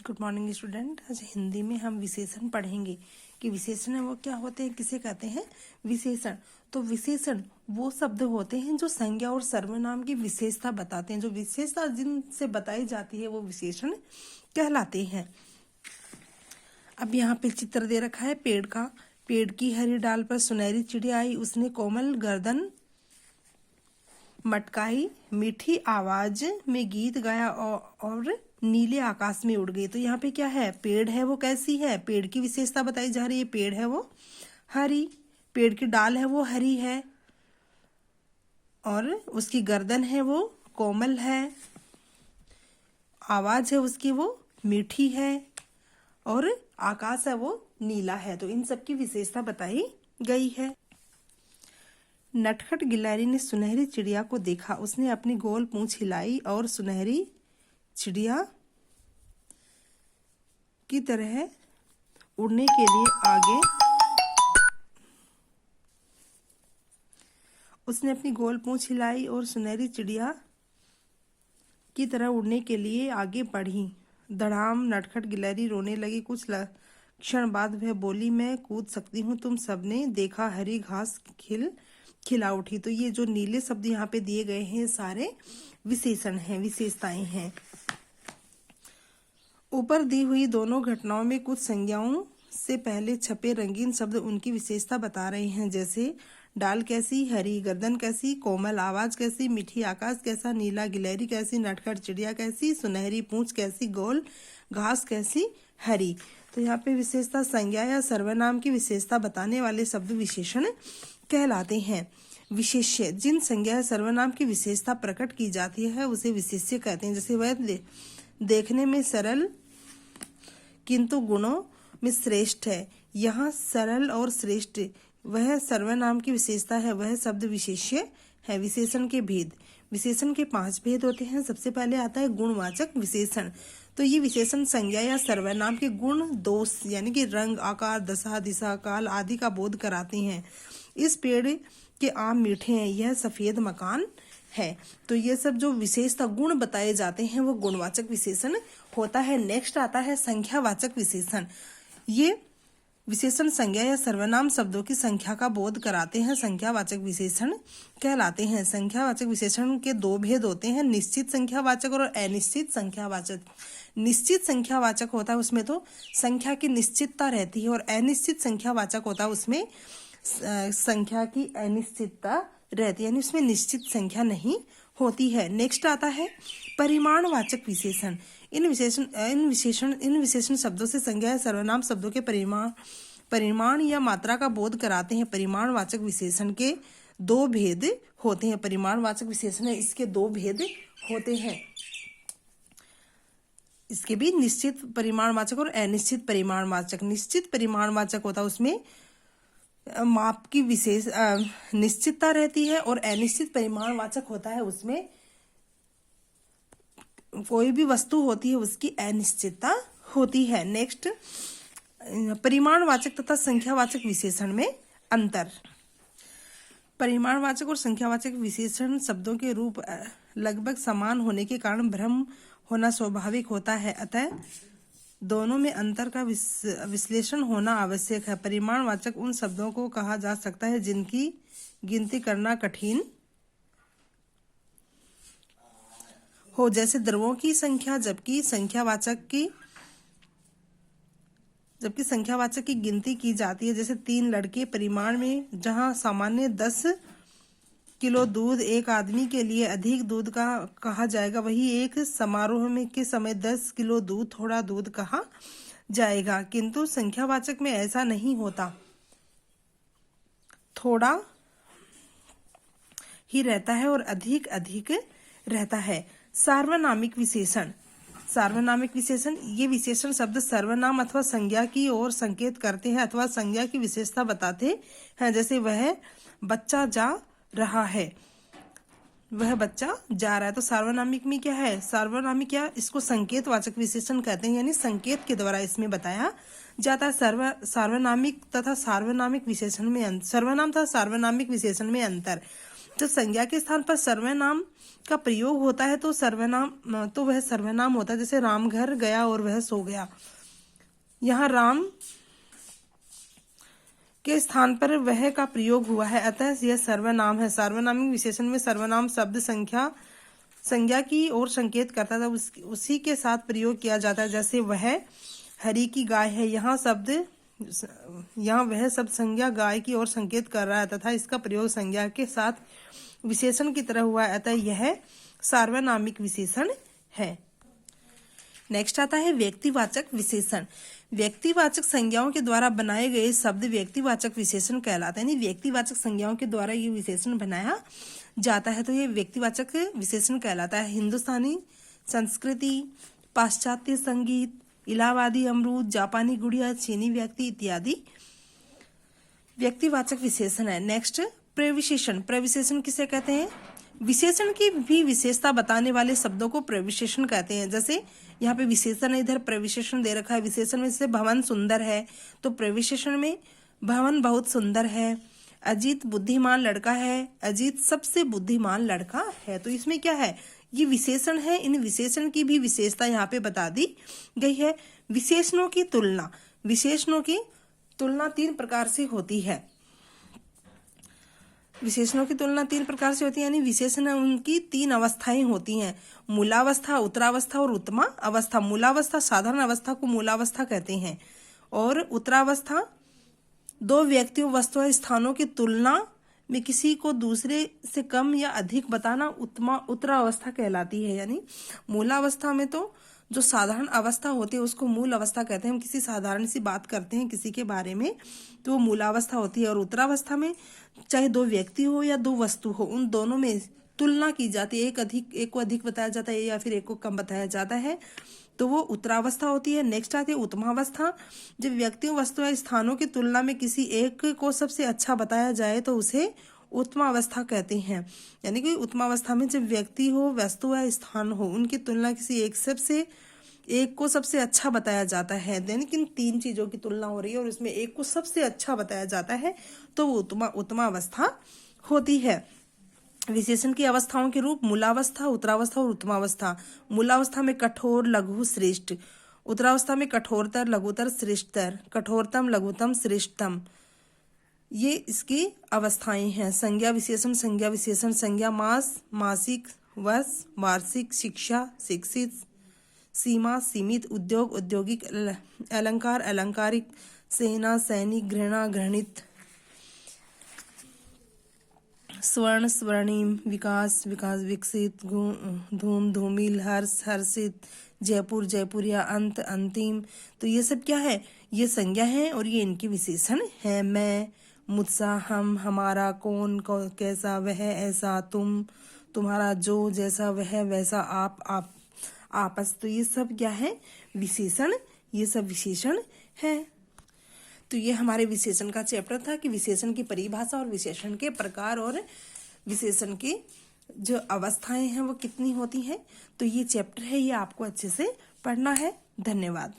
Good morning student. आज हिंदी में हम विशेषण पढ़ेंगे कि विशेषण है वो क्या होते हैं, किसे कहते हैं विशेषण। तो विशेषण वो शब्द होते हैं जो संज्ञा और सर्वनाम की विशेषता बताते हैं। जो विशेषता जिनसे बताई जाती है वो विशेषण कहलाते हैं। अब यहाँ पे चित्र दे रखा है पेड़ का। पेड़ की हरी डाल पर सुनहरी चिड़िया आई, उसने कोमल गर्दन मटकाई, मीठी आवाज में गीत गाया और नीले आकाश में उड़ गई। तो यहाँ पे क्या है, पेड़ है वो कैसी है, पेड़ की विशेषता बताई जा रही है। पेड़ है वो हरी, पेड़ की डाल है वो हरी है और उसकी गर्दन है वो कोमल है, आवाज है उसकी वो मीठी है और आकाश है वो नीला है। तो इन सब की विशेषता बताई गई है। नटखट गिलहरी ने सुनहरी चिड़िया को देखा, उसने अपनी गोल पूंछ हिलाई और सुनहरी चिड़िया की तरह उड़ने के लिए आगे उसने अपनी गोल पूंछ हिलाई और सुनहरी चिड़िया की तरह उड़ने के लिए आगे बढ़ी। धड़ाम नटखट गिलहरी रोने लगी। कुछ क्षण बाद वह बोली, मैं कूद सकती हूँ। तुम सबने देखा हरी घास खिला उठी। तो ये जो नीले शब्द यहाँ पे दिए गए हैं सारे विशेषण हैं, विशेषताएं हैं। ऊपर दी हुई दोनों घटनाओं में कुछ संज्ञाओं से पहले छपे रंगीन शब्द उनकी विशेषता बता रहे हैं, जैसे डाल कैसी, हरी गर्दन कैसी, कोमल आवाज कैसी, मीठी आकाश कैसा, नीला गिलहरी कैसी, नटखट चिड़िया कैसी, सुनहरी पूंछ कैसी, गोल घास कैसी, हरी। तो यहाँ पे विशेषता संज्ञा या सर्वनाम की विशेषता बताने वाले शब्द विशेषण कहलाते हैं। विशेष्य, जिन संज्ञा या सर्वनाम की विशेषता प्रकट की जाती है उसे विशेष्य कहते हैं। जैसे वह देखने में सरल किंतु गुणों में श्रेष्ठ है। यहाँ सरल और श्रेष्ठ वह सर्वनाम की विशेषता है, वह शब्द विशेष्य है। विशेषण के भेद, विशेषण के 5 भेद होते हैं। सबसे पहले आता है गुणवाचक विशेषण। तो ये विशेषण संज्ञा या सर्वनाम के गुण, दोष यानी कि रंग, आकार, दशा, दिशा, काल आदि का बोध कराते हैं। इस पेड़ के आम मीठे हैं, यह सफेद मकान है। तो ये सब जो विशेषता गुण बताए जाते हैं वो गुणवाचक विशेषण होता है। नेक्स्ट आता है संख्यावाचक विशेषण। ये विशेषण संज्ञा या सर्वनाम शब्दों की संख्या का बोध कराते हैं, संख्यावाचक विशेषण कहलाते हैं। संख्यावाचक विशेषण के 2 भेद होते हैं, निश्चित संख्यावाचक और अनिश्चित संख्यावाचक। निश्चित संख्यावाचक होता है उसमें तो संख्या की निश्चितता रहती है और अनिश्चित संख्यावाचक होता है उसमें संख्या की अनिश्चितता रहती है, यानी उसमें निश्चित संख्या नहीं होती है। नेक्स्ट आता है परिमाणवाचक विशेषण। इन विशेषण शब्दों से संज्ञा या सर्वनाम शब्दों के परिमाण या मात्रा का बोध कराते हैं। परिमाणवाचक विशेषण के 2 भेद होते हैं। परिमाणवाचक विशेषण है, इसके 2 भेद होते हैं। इसके भी निश्चित परिमाणवाचक और अनिश्चित परिमाणवाचक। निश्चित परिमाणवाचक होता है उसमें माप की विशेष निश्चितता रहती है और अनिश्चित परिमाणवाचक होता है उसमें कोई भी वस्तु होती है उसकी अनिश्चितता होती है। नेक्स्ट परिमाणवाचक तथा संख्यावाचक विशेषण में अंतर। परिमाणवाचक और संख्यावाचक विशेषण शब्दों के रूप लगभग समान होने के कारण भ्रम होना स्वाभाविक होता है, अतः दोनों में अंतर का विश्लेषण होना आवश्यक है। परिमाणवाचक उन शब्दों को कहा जा सकता है जिनकी गिनती करना कठिन हो, जैसे द्रव्यों की संख्या, जबकि संख्यावाचक की गिनती की जाती है। जैसे 3 लड़के परिमाण में जहां सामान्य 10 किलो दूध एक आदमी के लिए अधिक दूध का कहा जाएगा, वही एक समारोह में के समय 10 किलो दूध थोड़ा दूध कहा जाएगा। किंतु संख्यावाचक में ऐसा नहीं होता, थोड़ा ही रहता है और अधिक रहता है। सार्वनामिक विशेषण। सार्वनामिक विशेषण, ये विशेषण शब्द सर्वनाम अथवा संज्ञा की ओर संकेत करते हैं अथवा संज्ञा की विशेषता बताते हैं। जैसे वह बच्चा जा रहा है, वह बच्चा जा रहा है। तो सार्वनामिक में क्या है, सार्वनामिक क्या, इसको संकेतवाचक विशेषण कहते हैं, यानी संकेत के द्वारा इसमें बताया जाता है। सार्वनामिक तथा सार्वनामिक विशेषण में सर्वनाम तथा सार्वनामिक विशेषण में अंतर। जब संज्ञा के स्थान पर सर्वनाम का प्रयोग होता है तो सर्वनाम, तो वह सर्वनाम होता है। जैसे राम घर गया और वह सो गया, यहाँ राम के स्थान पर वह का प्रयोग हुआ है, अतः यह सर्वनाम है। सार्वनामिक विशेषण में सर्वनाम शब्द संज्ञा की ओर संकेत करता था, उसी के साथ प्रयोग किया जाता है। जैसे वह हरि की गाय है, यहाँ वह शब्द संज्ञा गाय की ओर संकेत कर रहा है तथा इसका प्रयोग संज्ञा के साथ विशेषण की तरह हुआ है, अतः यह सार्वनामिक विशेषण है। नेक्स्ट आता है व्यक्तिवाचक विशेषण। व्यक्तिवाचक संज्ञाओं के द्वारा बनाए गए शब्द व्यक्तिवाचक विशेषण कहलाते हैं। यानी व्यक्तिवाचक संज्ञाओं के द्वारा ये विशेषण बनाया जाता है तो ये व्यक्तिवाचक विशेषण कहलाता है। हिंदुस्तानी संस्कृति, पाश्चात्य संगीत, इलाहाबादी अमरूद, जापानी गुड़िया, चीनी व्यक्ति इत्यादि व्यक्तिवाचक विशेषण है। नेक्स्ट प्रविशेषण। प्रविशेषण किसे कहते हैं? विशेषण की भी विशेषता बताने वाले शब्दों को प्रविशेषण कहते हैं। जैसे यहाँ पे विशेषण है, इधर प्रविशेषण दे रखा है। विशेषण में जैसे भवन सुंदर है तो प्रविशेषण में भवन बहुत सुंदर है। अजीत बुद्धिमान लड़का है, अजीत सबसे बुद्धिमान लड़का है। तो इसमें क्या है, ये विशेषण है, इन विशेषण की भी विशेषता यहाँ पे बता दी गई है। विशेषणों की तुलना, विशेषणों की तुलना तीन प्रकार से होती है। विशेषणों की तुलना तीन प्रकार से होती है, यानी विशेषण उनकी तीन अवस्थाएं होती हैं, मूलावस्था, उत्तरावस्था और उत्तमा अवस्था। मूलावस्था साधारण अवस्था को मूलावस्था कहते हैं और उत्तरावस्था दो व्यक्तियों, वस्तुओं, स्थानों की तुलना में किसी को दूसरे से कम या अधिक बताना उत्तरावस्था कहलाती है। यानी मूलावस्था में तो जो साधारण अवस्था होती है उसको मूल अवस्था कहते हैं। हम किसी साधारण सी बात करते हैं किसी के बारे में तो वो मूलावस्था होती है। और उत्तरावस्था में चाहे दो व्यक्ति हो या दो वस्तु हो, उन दोनों में तुलना की जाती है। एक को अधिक बताया जाता है या फिर एक को कम बताया जाता है, तो वो उत्तरावस्था होती है। नेक्स्ट आती है उत्तमावस्था। जब व्यक्तियों, वस्तुओं, स्थानों की तुलना में किसी एक को सबसे अच्छा बताया जाए तो उसे उत्तमावस्था कहते हैं। यानी कि उत्तमावस्था में जब व्यक्ति हो, वस्तु या स्थान हो, उनकी तुलना किसी एक को सबसे अच्छा बताया जाता है। यानी कि इन तीन चीजों की तुलना हो रही है और इसमें एक को सबसे अच्छा बताया जाता है तो वो उत्तमावस्था होती है। विशेषण की अवस्थाओं के रूप मूलावस्था, उत्तरावस्था और उत्तमावस्था। मूलावस्था में कठोर, लघु, श्रेष्ठ। उत्तरावस्था में कठोरतर, लघुतर, श्रेष्ठतर। कठोरतम, लघुतम, श्रेष्ठतम। ये इसकी अवस्थाएं हैं। संज्ञा विशेषण, संज्ञा विशेषण, संज्ञा मास, मासिक, वर्ष, वार्षिक, शिक्षा, शिक्षित, सीमा, सीमित, उद्योग, औद्योगिक, अलंकार, अलंकारिक, सेना, सैनिक, घृणा, घृणित, स्वर्ण, स्वर्णिम, विकास, विकास, विकसित, धूम, धूमिल, हर्ष, हर्षित, जयपुर, जयपुरिया, अंत, अंतिम। तो ये सब क्या है, ये संज्ञा है और ये इनके विशेषण है। मैं, मुझसा, हम, हमारा, कौन, कैसा, वह, ऐसा, तुम, तुम्हारा, जो, जैसा, वह, वैसा, आप, आपस। तो ये सब क्या है, विशेषण, ये सब विशेषण है। तो ये हमारे विशेषण का चैप्टर था कि विशेषण की परिभाषा और विशेषण के प्रकार और विशेषण की जो अवस्थाएं हैं वो कितनी होती हैं। तो ये चैप्टर है, ये आपको अच्छे से पढ़ना है। धन्यवाद।